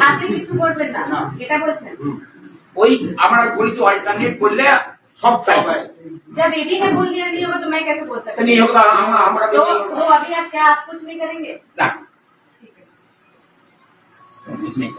আপনি কিছু করবেন না এটা বলছেন ওই আমরা বলেছি অল্টারনেট করলে सब चाहिए। जब एडी ने बोल दिया नहीं होगा तो मैं कैसे बोल सकती हूँ? नहीं होगा हमारा तो अभी आप क्या आप कुछ नहीं करेंगे? ना ठीक है। कुछ नहीं।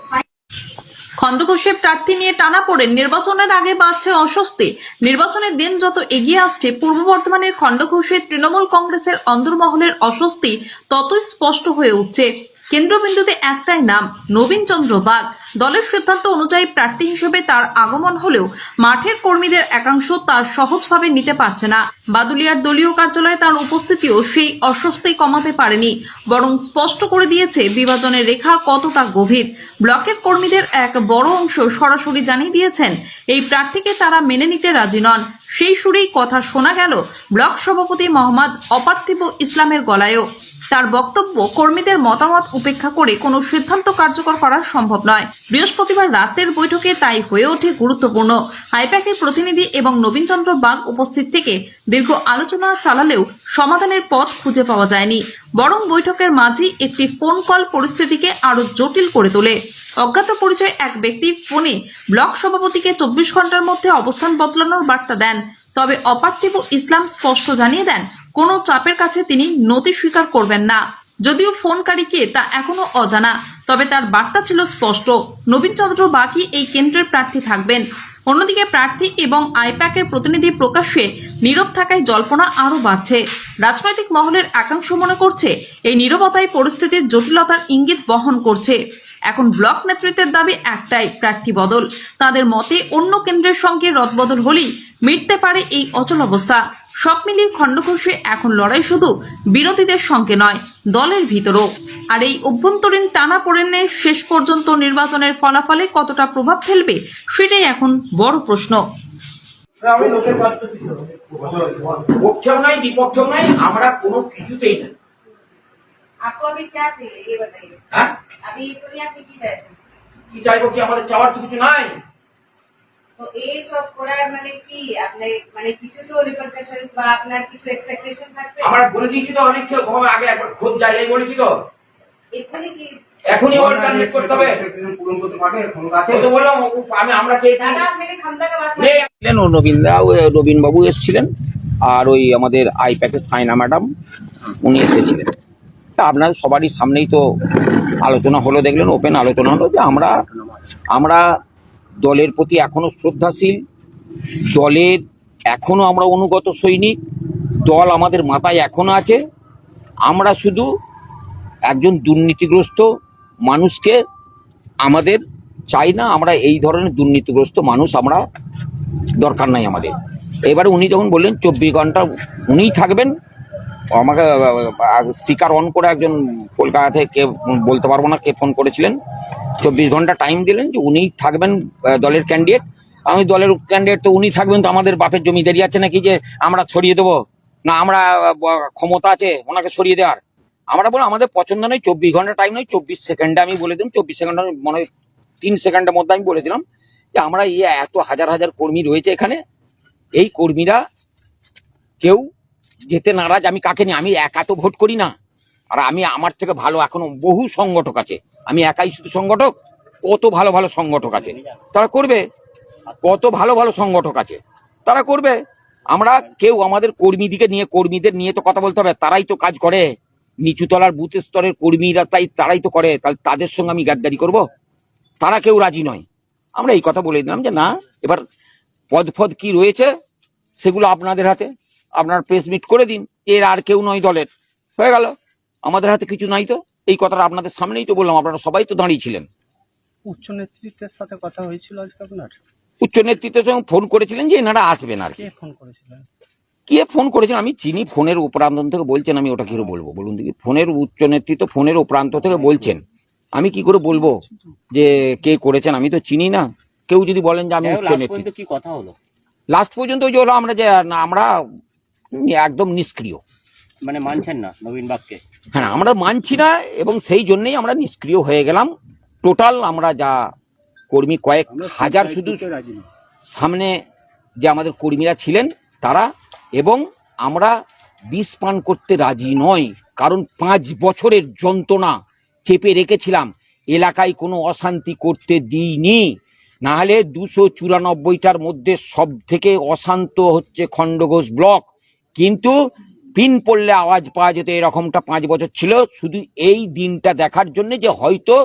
খণ্ডঘোষে প্রার্থী নিয়ে টানা পড়ে নির্বাচনের আগে বাড়ছে অস্বস্তি। নির্বাচনের দিন যত এগিয়ে আসছে পূর্ব বর্ধমানের খণ্ডঘোষে তৃণমূল কংগ্রেসের অন্দরমহলের অস্বস্তি ততই স্পষ্ট হয়ে উঠছে। কেন্দ্রবিন্দুতে একটাই নাম, নবীন চন্দ্র বাগ। দলের সিদ্ধান্ত অনুযায়ী প্রার্থী হিসেবে তার আগমন হলেও মাঠের কর্মীদের একাংশ তার সহজভাবে নিতে পারছে না। বাদুলিয়ার দলীয় কার্যালয়ে তার উপস্থিতিও সেই অস্বস্তি কমাতে পারেনি, বরং স্পষ্ট করে দিয়েছে বিভাজনের রেখা কতটা গভীর। ব্লকের কর্মীদের এক বড় অংশ সরাসরি জানিয়ে দিয়েছেন এই প্রার্থীকে তারা মেনে নিতে রাজি নন। সেই সুরেই কথা শোনা গেল ব্লক সভাপতি মোহাম্মদ অপার্থিব ইসলামের গলায়ও। তার বক্তব্য, কর্মীদের মতামত উপেক্ষা করে কোনো সিদ্ধান্ত কার্যকর করা সম্ভব নয়। বৃহস্পতিবার রাতের বৈঠকে তাই হয়ে ওঠে গুরুত্বপূর্ণ। আইপ্যাকের প্রতিনিধি এবং নবীন চন্দ্র বাগ উপস্থিত থেকে দীর্ঘ আলোচনা চালালেও সমাধানের পথ খুঁজে পাওয়া যায়নি, বরং বৈঠকের মাঝেই একটি ফোন কল পরিস্থিতিকে আরো জটিল করে তোলে। অজ্ঞাত পরিচয় এক ব্যক্তি ফোনে ব্লক সভাপতিকে 24 ঘন্টার মধ্যে অবস্থান বদলানোর বার্তা দেন। তবে অপার্থিব ইসলাম স্পষ্ট জানিয়ে দেন কোনো চাপের কাছে তিনি নতি স্বীকার করবেন না। যদিও ফোনকারী কে তা এখনো অজানা, তবে তার বার্তা ছিল স্পষ্ট, নবীন চন্দ্র বাগই এই কেন্দ্রের প্রার্থী থাকবেন। অন্যদিকে প্রার্থী এবং আইপ্যাকের প্রতিনিধি প্রকাশ্যে নীরব থাকায় জল্পনা আরও বাড়ছে। রাজনৈতিক মহলের একাংশ মনে করছে এই নীরবতায় পরিস্থিতির জটিলতার ইঙ্গিত বহন করছে। এখন ব্লক নেতৃত্বের দাবি একটাই, প্রার্থী বদল। তাদের মতে অন্য কেন্দ্রের সঙ্গে রদবদল হলেই মিটতে পারে এই অচল অবস্থা। সব মিলিয়ে খণ্ডঘোষে এখন লড়াই শুধু বিরোধীদের সঙ্গে নয়, দলের ভিতরও। আর এই অভ্যন্তরীণ টানাপোড়েনে শেষ পর্যন্ত নির্বাচনের ফলাফলে কতটা প্রভাব ফেলবে সেটাই এখন বড় প্রশ্ন। পক্ষেও নাই বিপক্ষেও নাই, আমরা কোনো কিছুতেই না। आपको अभी क्या चाहिए ये बताइए? হ্যাঁ अभी ये আপনি কি চাইছেন? কি চাইবো, কি আমাদের চাওয়ার তো কিছু নাই। তো এই সব করার মানে কি আপনি মানে কিছু তো রিপারকাশনস বা আপনার কিছু এক্সপেকটেশন থাকবে? আমরা বলে দিয়েছি তো অনেক কেউ আগে একবার খোঁজ যায় এই বলেছি তো, এখানে কি এখনই অল্টারনেট করতে হবে। পূরণ করতে পারবে এখন কাছে তো বললাম আমরা চেয়েছি। দাদা আপনি ক্ষমতা কা বাত ছিলেন ও নবীন বাবু এসেছিলেন, আর ওই আমাদের আইপ্যাকের সাইনা ম্যাডাম উনি এসেছিলেন। তা আপনাদের সবারই সামনেই তো আলোচনা হলো, দেখলেন ওপেন আলোচনা হলো যে আমরা দলের প্রতি এখনো শ্রদ্ধাশীল, দলের এখনো আমরা অনুগত সৈনিক, দল আমাদের মাথায় এখনো আছে। আমরা শুধু একজন দুর্নীতিগ্রস্ত মানুষকে আমাদের চাই না, আমরা এই ধরনের দুর্নীতিগ্রস্ত মানুষ আমরা দরকার নাই আমাদের। এবারে উনি যখন বললেন 24 ঘন্টা উনিই থাকবেন, আমাকে স্পিকার অন করে একজন কলকাতা থেকে বলতে পারবো না কে ফোন করেছিলেন, 24 ঘন্টা টাইম দিলেন যে উনিই থাকবেন দলের ক্যান্ডিডেট। আমি দলের ক্যান্ডিডেট তো উনি থাকবেন, তো আমাদের বাপের জমিদারি আছে নাকি যে আমরা ছড়িয়ে দেবো না, আমরা ক্ষমতা আছে ওনাকে ছড়িয়ে দেওয়ার। আমরা বলো আমাদের পছন্দ নয়, 24 ঘন্টা টাইম নয়, 24 সেকেন্ডে আমি বলে দিলাম, 24 সেকেন্ড মনে হয় 3 সেকেন্ডের মধ্যে আমি বলে দিলাম যে আমরা এত হাজার হাজার কর্মী রয়েছে এখানে, এই কর্মীরা কেউ যেতে নারাজ। আমি কাকে নিয়ে, আমি একা তো ভোট করি না, আর আমি আমার থেকে ভালো এখনো বহু সংগঠক আছে, আমি একাই শুধু সংগঠক, কত ভালো ভালো সংগঠক আছে তারা করবে, কত ভালো ভালো সংগঠক আছে তারা করবে। আমরা কেউ আমাদের কর্মীদিকে নিয়ে, কর্মীদের নিয়ে তো কথা বলতে হবে, তারাই তো কাজ করে, নিচুতলার বুথ স্তরের কর্মীরা তারাই তো করে, তাহলে তাদের সঙ্গে আমি গাদ্দারি করব? তারা কেউ রাজি নয়। আমরা এই কথা বলে দিলাম যে না, এবার পদ কি রয়েছে সেগুলো আপনাদের হাতে, আপনার প্রেস মিট করে দিন, এর আর কেউ নয় দলের, হয়ে গেল, আমাদের হাতে কিছু নাই। তো এই কথাটা আপনাদের সামনেই তো বললাম, আপনারা সবাই তো দাঁড়িয়ে ছিলেন। উচ্চ নেতৃত্বের সাথে কথা হয়েছিল আজকে আপনার? উচ্চ নেতৃত্বের সঙ্গে ফোন করেছিলেন যে এনারা আসবেন। আর কে ফোন করেছিলেন? কে ফোন করেছেন আমি চিনি, ফোনের উপরান্তন থেকে বলছেন, আমি ওটা কি করে বলবো বলুন দেখি? ফোনের উচ্চ নেতৃত্ব ফোনের উপরান্ত থেকে বলছেন, আমি কি করে বলবো যে কে করেছেন? আমি তো চিনি না। কেউ যদি বলেন যে আমি উচ্চ নেতৃত্ব, কি কথা হলো লাস্ট পর্যন্ত যে হলো আমরা যে আমরা একদম নিষ্ক্রিয়, মানে মানছেন না নবীন বাগকে? হ্যাঁ, আমরা মানছি না, এবং সেই জন্যই আমরা নিষ্ক্রিয় হয়ে গেলাম। টোটাল আমরা যা কর্মী কয়েক হাজার, শুধু সামনে যে আমাদের কর্মীরা ছিলেন তারা, এবং আমরা বিষ পান করতে রাজি নয়, কারণ 5 বছরের যন্ত্রণা চেপে রেখেছিলাম। এলাকায় কোনো অশান্তি করতে দিইনি। নাহলে 294টার মধ্যে সব থেকে অশান্ত হচ্ছে খণ্ডঘোষ ব্লক। কিন্তু পিন পড়লে আওয়াজ পাওয়া যেত, এরকমটা 5 বছর ছিল। শুধু এই দিনটা দেখার জন্য যে হয়তো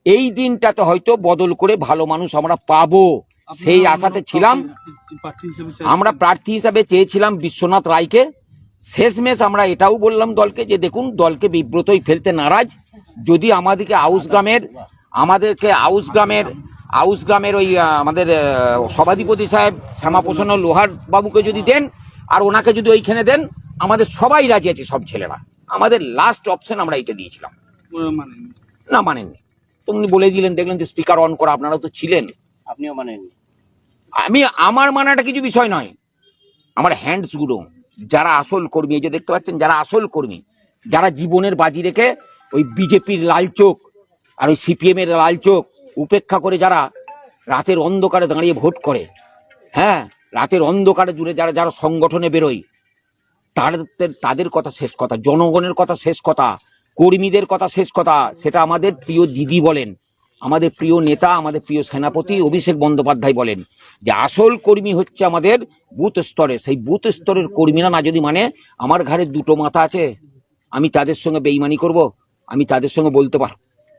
এই দিনটাতে হয়তো বদল করে ভালো মানুষ আমরা পাবো, সেই আশাতে ছিলাম। আমরা প্রার্থী হিসাবে চেয়েছিলাম বিশ্বনাথ রায়কে। শেষমেশ আমরা এটাও বললাম দলকে যে দেখুন, দলকে বিব্রতই ফেলতে নারাজ। যদি আমাদেরকে আউস গ্রামের ওই আমাদের সভাধিপতি সাহেব শ্যামাপ্রসন্ন লোহার বাবুকে যদি দেন, আর ওনাকে যদি ওইখানে দেন, আমাদের সবাই রাজি আছে, সব ছেলেরা। আমাদের লাস্ট অপশন আমরা এটা দিয়েছিলাম, না মানেননি। তুমি বলে দিলেন, দেখলেন যে স্পিকার অন করা, আপনারা তো ছিলেন। আপনিও মানেননি? আমার মানাটা কিছু বিষয় নয়। আমার হ্যান্ডস গুলো, যারা আসল কর্মী, এই যে দেখতে পাচ্ছেন, যারা আসল কর্মী, যারা জীবনের বাজি রেখে ওই বিজেপির লাল চোখ আর ওই সিপিএম এর লাল চোখ উপেক্ষা করে যারা রাতের অন্ধকারে দাঁড়িয়ে ভোট করে, হ্যাঁ, রাতের অন্ধকারে দূরে যারা যারা সংগঠনে বেরোয়, তাদের কথা শেষ কথা, জনগণের কথা শেষ কথা, কর্মীদের কথা শেষ কথা। সেটা আমাদের প্রিয় দিদি বলেন, আমাদের প্রিয় নেতা, আমাদের প্রিয় সেনাপতি অভিষেক বন্দ্যোপাধ্যায় বলেন যে আসল কর্মী হচ্ছে আমাদের বুথ স্তরে। সেই বুথ স্তরের কর্মীরা না যদি মানে, আমার ঘাড়ে 2টো মাথা আছে, আমি তাদের সঙ্গে বেইমানি করব? আমি তাদের সঙ্গে বলতে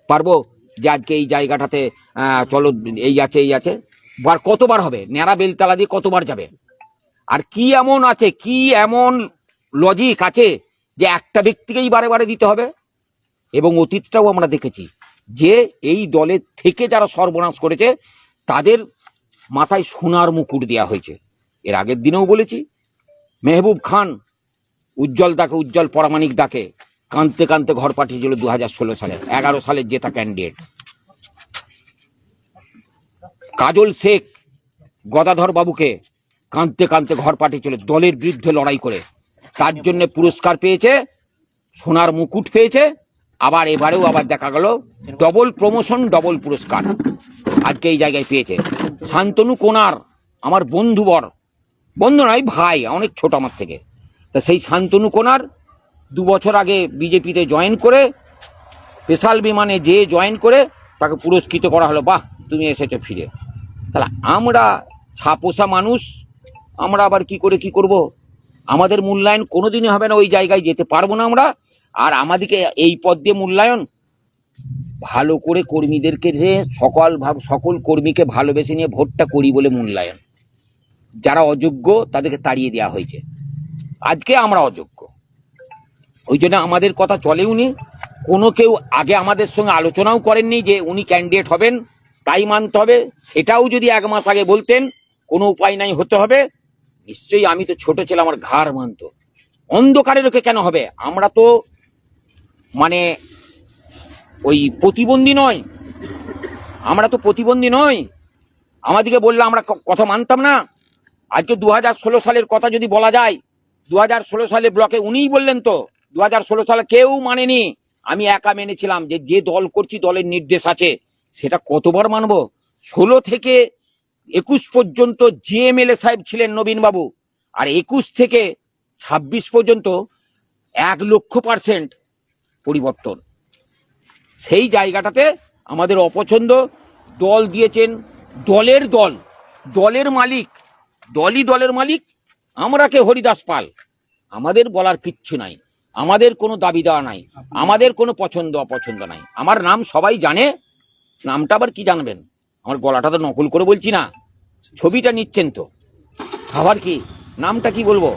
পারবো যে আজকে এই জায়গাটাতে চলো এই আছে? কতবার হবে? ন্যাড়া বেলতলা দিয়ে কতবার যাবে? আর কি এমন আছে, কি এমন লজিক আছে যে একটা ব্যক্তিকেই বারে বারে দিতে হবে? এবং অতীতটাও আমরা দেখেছি যে এই দলের থেকে যারা সর্বনাশ করেছে তাদের মাথায় সোনার মুকুট দেওয়া হয়েছে। এর আগের দিনেও বলেছি, মেহবুব খান উজ্জ্বল পরামানিক দাকে কাঁদতে কাঁদতে ঘর পাঠিয়েছিল 2016 সালে, 11 সালের জেতা ক্যান্ডিডেট। কাজল শেখ গদাধর বাবুকে কাঁদতে কাঁদতে ঘর পাঠিয়েছিল দলের বিরুদ্ধে লড়াই করে। তার জন্য পুরস্কার পেয়েছে, সোনার মুকুট পেয়েছে। আবার এবারেও আবার দেখা গেল ডবল প্রমোশন, ডবল পুরস্কার আজকে এই জায়গায় পেয়েছে। শান্তনু কোনার আমার বন্ধু নয়, ভাই, অনেক ছোট আমার থেকে। তা সেই শান্তনু কোনার 2 বছর আগে বিজেপিতে জয়েন করে, স্পেশাল বিমানে জয়েন করে তাকে পুরস্কৃত করা হলো। বাহ, তুমি এসেছো ফিরে। তাহলে আমরা ছাপোষা মানুষ, আমরা আবার কি করব? আমাদের মূল্যায়ন কোনোদিনই হবে না, ওই জায়গায় যেতে পারবো না আমরা। আর আমাদেরকে এই পদ দিয়ে মূল্যায়ন, ভালো করে কর্মীদেরকে যে সকল কর্মীকে ভালোবেসে নিয়ে ভোটটা করি বলে মূল্যায়ন। যারা অযোগ্য তাদেরকে তাড়িয়ে দেওয়া হয়েছে। আজকে আমরা অযোগ্য, ওই জন্য আমাদের কথা চলেও নি। কোনো কেউ আগে আমাদের সঙ্গে আলোচনাও করেননি যে উনি ক্যান্ডিডেট হবেন, তাই মানতে হবে। সেটাও যদি 1 মাস আগে বলতেন, কোনো উপায় নাই, হতে হবে, নিশ্চয়ই আমি তো ছোট ছেলে, আমার ঘাড় মানত। অন্ধকারে রেখে কেন হবে? আমরা তো মানে ওই প্রতিবন্ধী নয়, আমাদেরকে বললে আমরা কথা মানতাম না। আজকে 2016 সালের কথা যদি বলা যায়, 2016 সালে ব্লকে উনিই বললেন তো, 2016 সালে কেউ মানেনি, আমি একা মেনেছিলাম যে দল করছি দলের নির্দেশ আছে। সেটা কতবার মানবো? 16 থেকে 21 পর্যন্ত যে এমএলএ সাহেব ছিলেন নবীন বাবু, আর 21 থেকে 26 পর্যন্ত 1,00,000% পরিবর্তন। সেই জায়গাটাতে আমাদের অপছন্দ। দল দিয়েছেন, দলের মালিক, দলের মালিক আমরা কে? হরিদাস পাল। আমাদের বলার কিচ্ছু নাই, আমাদের কোনো দাবি দেওয়া নাই, আমাদের কোনো পছন্দ অপছন্দ নাই। আমার নাম সবাই জানে, নামটা আবার কি জানবেন? আমার গলাটা তো নকল করে বলছি না, ছবিটা নিচ্ছেন তো, আবার কি নামটা কি বলবো?